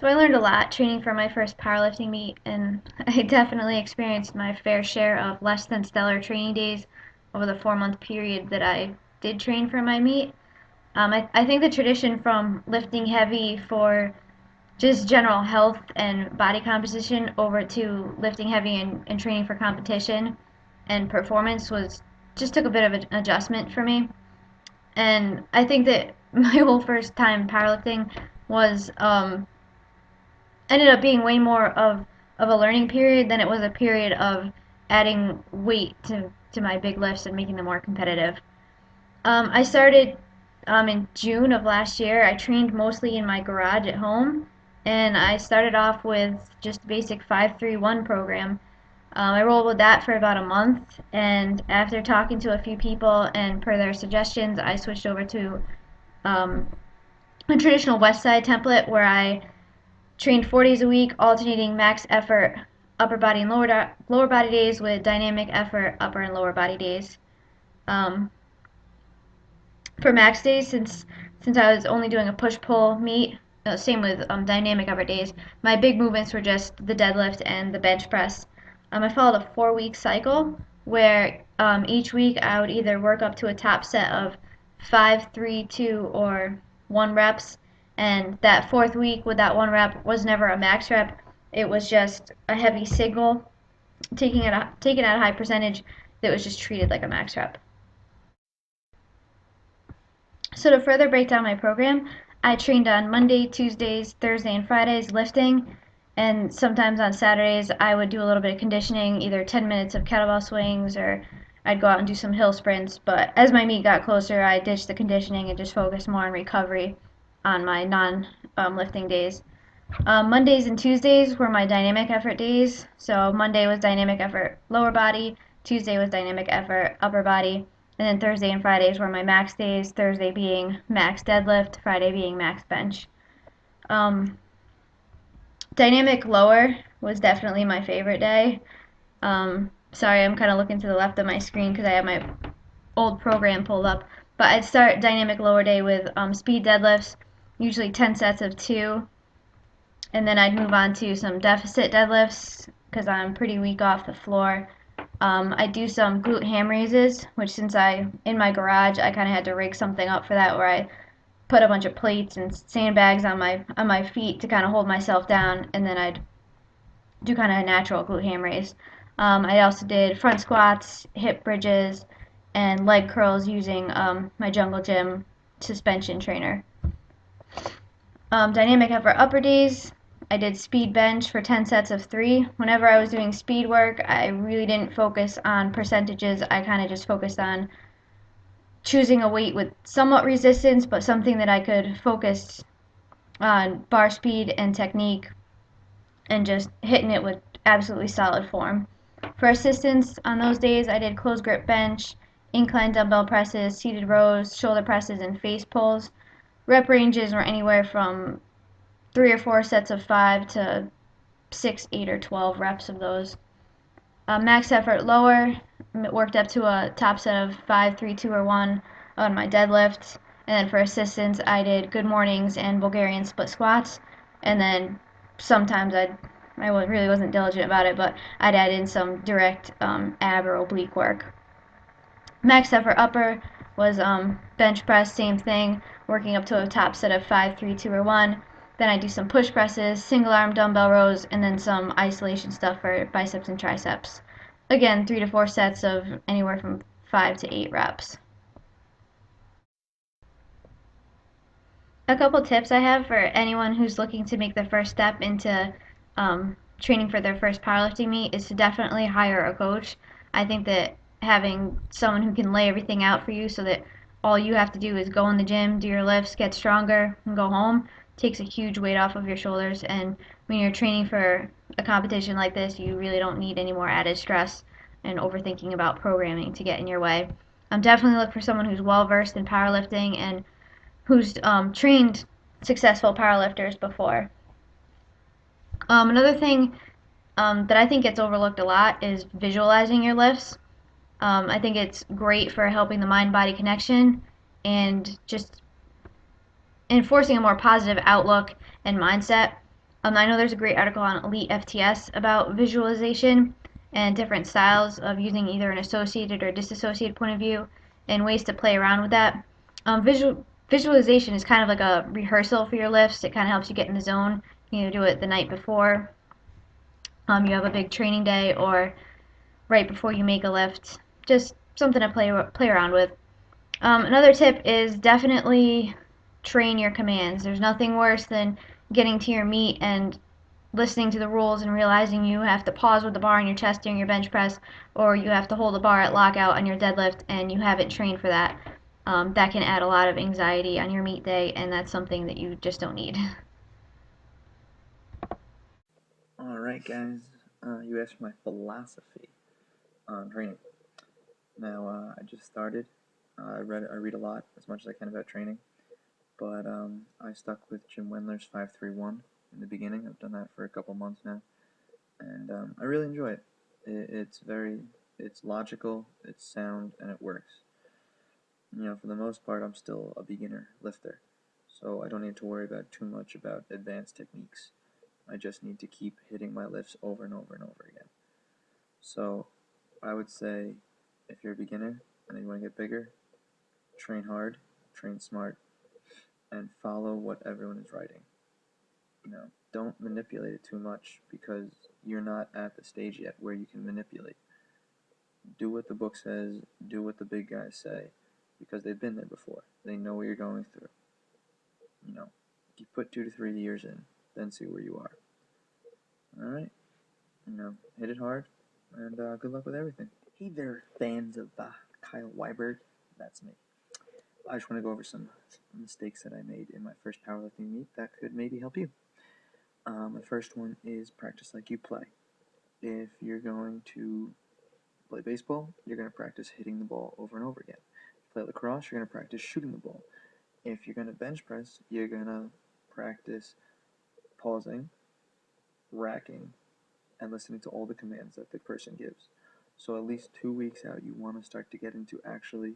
So I learned a lot training for my first powerlifting meet, and I definitely experienced my fair share of less than stellar training days over the 4 month period that I did train for my meet. I think the tradition from lifting heavy for just general health and body composition over to lifting heavy and training for competition and performance was just took a bit of an adjustment for me. And I think that my whole first time powerlifting was ended up being way more of a learning period than it was a period of adding weight to my big lifts and making them more competitive. I started in June of last year. I trained mostly in my garage at home, and I started off with just basic 5-3-1 program. I rolled with that for about a month, and after talking to a few people and per their suggestions, I switched over to um, a traditional West Side template where I trained 4 days a week, alternating max effort upper body and lower body days with dynamic effort upper and lower body days. Um, for max days, since I was only doing a push pull meet, same with dynamic upper days, my big movements were just the deadlift and the bench press. I followed a 4 week cycle where each week I would either work up to a top set of 5, 3, 2, or 1 reps, and that fourth week with that 1 rep was never a max rep. It was just a heavy signal, taken at a high percentage that was just treated like a max rep. So to further break down my program, I trained on Monday, Tuesdays, Thursday, and Fridays lifting, and sometimes on Saturdays I would do a little bit of conditioning, either 10 minutes of kettlebell swings or I'd go out and do some hill sprints. But as my meet got closer, I ditched the conditioning and just focused more on recovery on my non-lifting days. Mondays and Tuesdays were my dynamic effort days. So Monday was dynamic effort lower body, Tuesday was dynamic effort upper body, and then Thursday and Fridays were my max days, Thursday being max deadlift, Friday being max bench. Um, Dynamic lower was definitely my favorite day. Sorry, I'm kind of looking to the left of my screen because I have my old program pulled up. But I'd start dynamic lower day with speed deadlifts, usually 10 sets of 2. And then I'd move on to some deficit deadlifts because I'm pretty weak off the floor. I do some glute ham raises, which since in my garage, I kind of had to rig something up for that where I put a bunch of plates and sandbags on my feet to kind of hold myself down, and then I'd do kind of a natural glute ham raise. I also did front squats, hip bridges, and leg curls using my Jungle Gym suspension trainer. Dynamic effort upper days, I did speed bench for 10 sets of 3. Whenever I was doing speed work, I really didn't focus on percentages. I kind of just focused on choosing a weight with somewhat resistance, but something that I could focus on bar speed and technique and just hitting it with absolutely solid form. For assistance on those days, I did closed grip bench, incline dumbbell presses, seated rows, shoulder presses, and face pulls. Rep ranges were anywhere from 3 or 4 sets of 5 to 6, 8, or 12 reps of those. Max effort lower, worked up to a top set of 5, 3, 2, or 1 on my deadlifts. And then for assistance, I did good mornings and Bulgarian split squats. And then sometimes I really wasn't diligent about it, but I'd add in some direct ab or oblique work. Max effort upper was bench press, same thing, working up to a top set of 5, 3, 2, or 1. Then I do some push presses, single arm dumbbell rows, and then some isolation stuff for biceps and triceps. Again, 3 to 4 sets of anywhere from 5 to 8 reps. A couple tips I have for anyone who's looking to make the first step into training for their first powerlifting meet is to definitely hire a coach. I think that having someone who can lay everything out for you so that all you have to do is go in the gym, do your lifts, get stronger, and go home takes a huge weight off of your shoulders. And when you're training for a competition like this, you really don't need any more added stress and overthinking about programming to get in your way. Definitely look for someone who's well versed in powerlifting and who's trained successful powerlifters before. Another thing that I think gets overlooked a lot is visualizing your lifts. I think it's great for helping the mind-body connection and just enforcing a more positive outlook and mindset. I know there's a great article on Elite FTS about visualization and different styles of using either an associated or disassociated point of view and ways to play around with that. Visualization is kind of like a rehearsal for your lifts. It kind of helps you get in the zone. You either do it the night before you have a big training day or right before you make a lift. Just something to play around with. Another tip is definitely train your commands. There's nothing worse than getting to your meet and listening to the rules and realizing you have to pause with the bar on your chest during your bench press, or you have to hold the bar at lockout on your deadlift, and you haven't trained for that. That can add a lot of anxiety on your meet day, and that's something that you just don't need. Alright guys, you asked my philosophy on training. Now, I just started. I read a lot, as much as I can about training, but I stuck with Jim Wendler's 531 in the beginning. I've done that for a couple months now, and I really enjoy it. It's logical, it's sound, and it works. For the most part, I'm still a beginner lifter, so I don't need to worry about too much about advanced techniques. I just need to keep hitting my lifts over and over and over again. So I would say if you're a beginner and you want to get bigger, train hard, train smart, and follow what everyone is writing. Don't manipulate it too much because you're not at the stage yet where you can manipulate. Do what the book says, do what the big guys say, because they've been there before. They know what you're going through. You put 2 to 3 years in, then see where you are. Alright? Hit it hard, and good luck with everything. Hey there, fans of Kyle Weiberg. That's me. I just want to go over some mistakes that I made in my first powerlifting meet that could maybe help you. The first one is practice like you play. If you're going to play baseball, you're going to practice hitting the ball over and over again. If you play lacrosse, you're going to practice shooting the ball. If you're going to bench press, you're going to practice pausing, racking, and listening to all the commands that the person gives. So at least 2 weeks out, you want to start to get into actually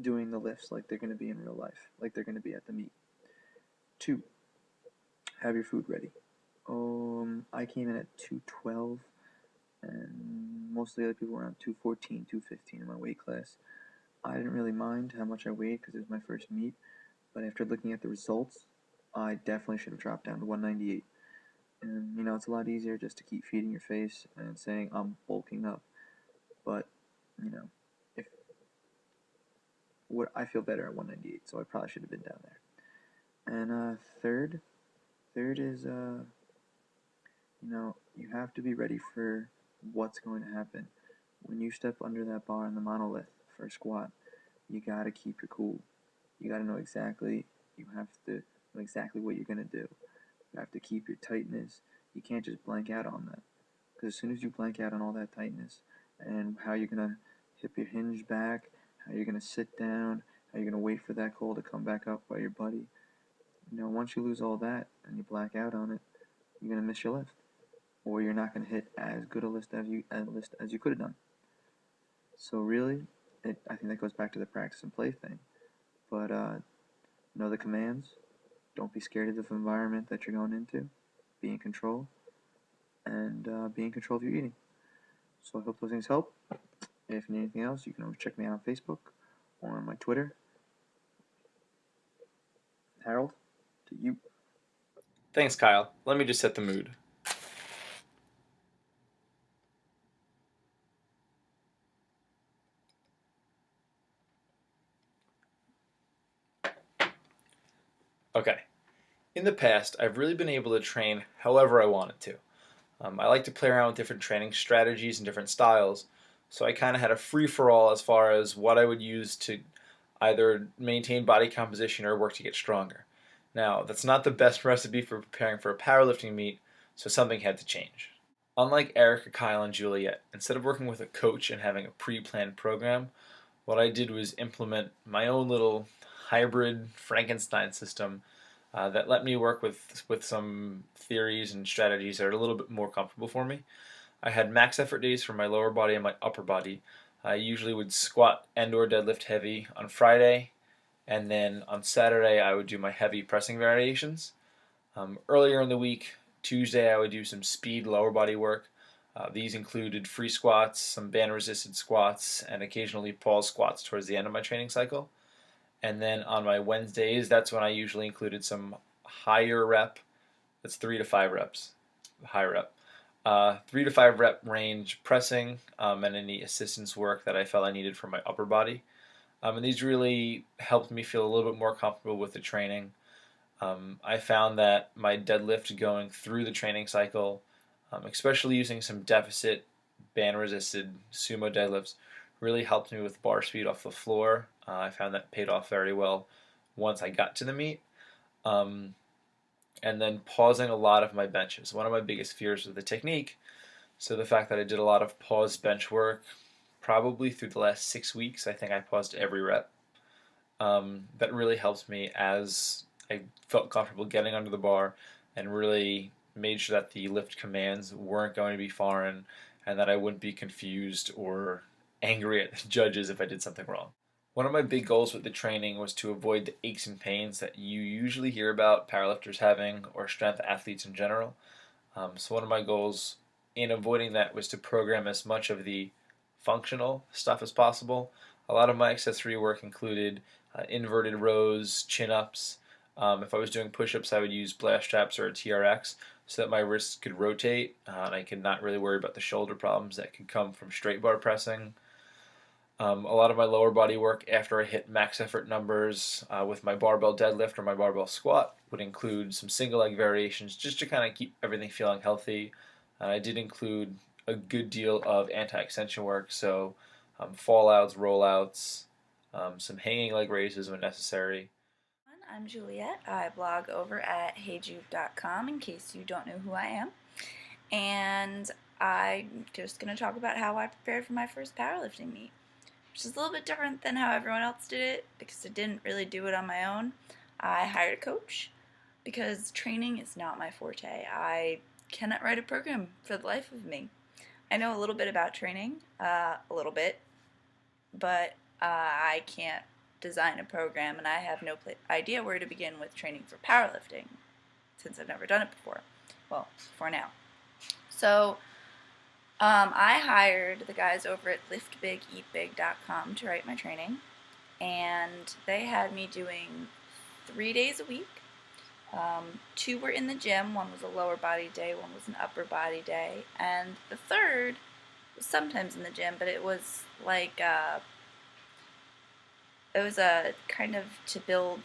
doing the lifts like they're going to be in real life, like they're going to be at the meet. 2, have your food ready. I came in at 212, and most of the other people were around 214, 215 in my weight class. I didn't really mind how much I weighed because it was my first meet, but after looking at the results, I definitely should have dropped down to 198. And it's a lot easier just to keep feeding your face and saying I'm bulking up, but if I feel better at 198, so I probably should have been down there. And third is you have to be ready for what's going to happen when you step under that bar in the monolith for a squat. You gotta keep your cool. You gotta know exactly. You have to know exactly what you're gonna do. You have to keep your tightness. You can't just blank out on that, because as soon as you blank out on all that tightness and how you're gonna hip your hinge back, how you're gonna sit down, how you're gonna wait for that call to come back up by your buddy. Once you lose all that and you black out on it, you're gonna miss your lift, or you're not gonna hit as good a list as you could have done. So really, I think that goes back to the practice and play thing. But know the commands. Don't be scared of the environment that you're going into. Be in control, and be in control of your eating. So I hope those things help. If you need anything else, you can always check me out on Facebook or on my Twitter. Harold, to you. Thanks, Kyle. Let me just set the mood. Okay. In the past, I've really been able to train however I wanted to. I like to play around with different training strategies and different styles, so I kind of had a free-for-all as far as what I would use to either maintain body composition or work to get stronger. Now, that's not the best recipe for preparing for a powerlifting meet, so something had to change. Unlike Erica, Kyle, and Juliet, instead of working with a coach and having a pre-planned program, what I did was implement my own little hybrid Frankenstein system that let me work with some theories and strategies that are a little bit more comfortable for me. I had max effort days for my lower body and my upper body. I usually would squat and or deadlift heavy on Friday, and then on Saturday I would do my heavy pressing variations. Earlier in the week, Tuesday, I would do some speed lower body work. These included free squats, some band resisted squats, and occasionally pause squats towards the end of my training cycle. And then on my Wednesdays, that's when I usually included some higher rep. That's 3 to 5 reps, high rep. 3 to 5 rep range pressing, and any assistance work that I felt I needed for my upper body. And these really helped me feel a little bit more comfortable with the training. I found that my deadlift going through the training cycle, especially using some deficit band resisted sumo deadlifts, really helped me with bar speed off the floor. I found that paid off very well once I got to the meet. Um, and then pausing a lot of my benches. One of my biggest fears was the technique. So the fact that I did a lot of paused bench work, probably through the last 6 weeks, I think I paused every rep. That really helped me as I felt comfortable getting under the bar and really made sure that the lift commands weren't going to be foreign and that I wouldn't be confused or angry at the judges if I did something wrong. One of my big goals with the training was to avoid the aches and pains that you usually hear about powerlifters having or strength athletes in general. So one of my goals in avoiding that was to program as much of the functional stuff as possible. A lot of my accessory work included inverted rows, chin-ups. If I was doing push-ups, I would use blast straps or a TRX so that my wrists could rotate and I could not really worry about the shoulder problems that could come from straight bar pressing. A lot of my lower body work after I hit max effort numbers with my barbell deadlift or my barbell squat would include some single leg variations just to kind of keep everything feeling healthy. I did include a good deal of anti-extension work, so fallouts, rollouts, some hanging leg raises when necessary. I'm Juliet. I blog over at heyjuve.com in case you don't know who I am. And I'm just going to talk about how I prepared for my first powerlifting meet, which is a little bit different than how everyone else did it because I didn't really do it on my own. I hired a coach because training is not my forte. I cannot write a program for the life of me. I know a little bit about training, a little bit, but I can't design a program, and I have no idea where to begin with training for powerlifting since I've never done it before. Well, before now. So I hired the guys over at liftbigeatbig.com to write my training, and they had me doing 3 days a week. 2 were in the gym. One was a lower body day, one was an upper body day, and the third was sometimes in the gym, but it was like it was a kind of to build,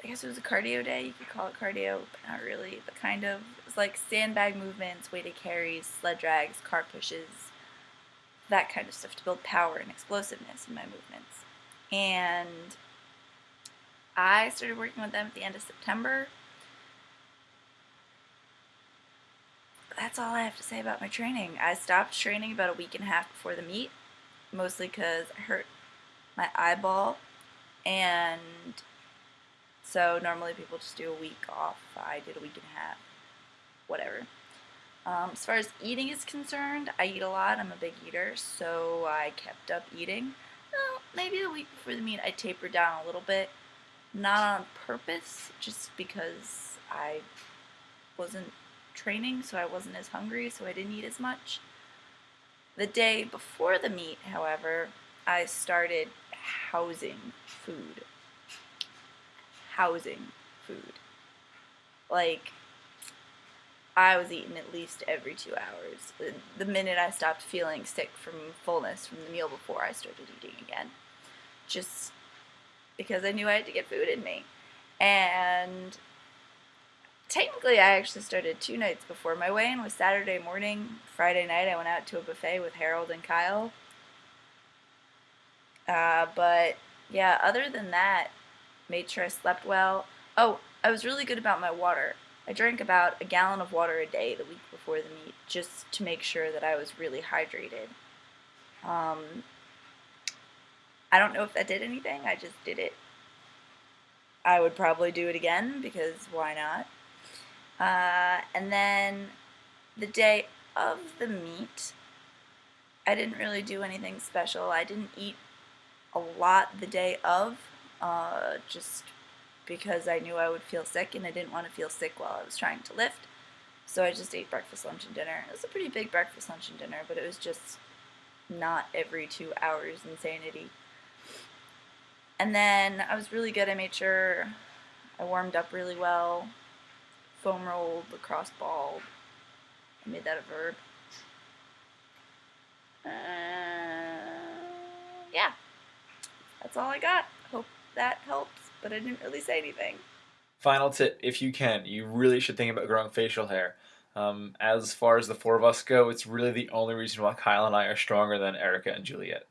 I guess it was a cardio day, you could call it cardio, but not really, but kind of. It was like sandbag movements, weighted carries, sled drags, car pushes, that kind of stuff to build power and explosiveness in my movements. And I started working with them at the end of September. That's all I have to say about my training. I stopped training about a week and a half before the meet, mostly because I hurt my eyeball, and so normally people just do a week off. I did a week and a half, whatever. As far as eating is concerned, I eat a lot. I'm a big eater, so I kept up eating. Well, maybe the week before the meet I tapered down a little bit, not on purpose, just because I wasn't training, so I wasn't as hungry, so I didn't eat as much. The day before the meet, however, I started housing food. Like, I was eating at least every 2 hours. The minute I stopped feeling sick from fullness from the meal before, I started eating again. Just because I knew I had to get food in me. And technically, I actually started 2 nights before. My weigh-in was Saturday morning. Friday night, I went out to a buffet with Harold and Kyle. But yeah, other than that, made sure I slept well. Oh, I was really good about my water. I drank about a gallon of water a day the week before the meet, just to make sure that I was really hydrated. I don't know if that did anything, I just did it. I would probably do it again, because why not? And then the day of the meet, I didn't really do anything special. I didn't eat a lot the day of, just because I knew I would feel sick and I didn't want to feel sick while I was trying to lift. So I just ate breakfast, lunch, and dinner. It was a pretty big breakfast, lunch, and dinner, but it was just not every 2 hours insanity. And then I was really good. I made sure I warmed up really well, foam rolled, lacrosse balled. I made that a verb. Yeah, that's all I got. Hope that helps, but I didn't really say anything. Final tip, if you can, you really should think about growing facial hair. As far as the four of us go, it's really the only reason why Kyle and I are stronger than Erica and Juliet.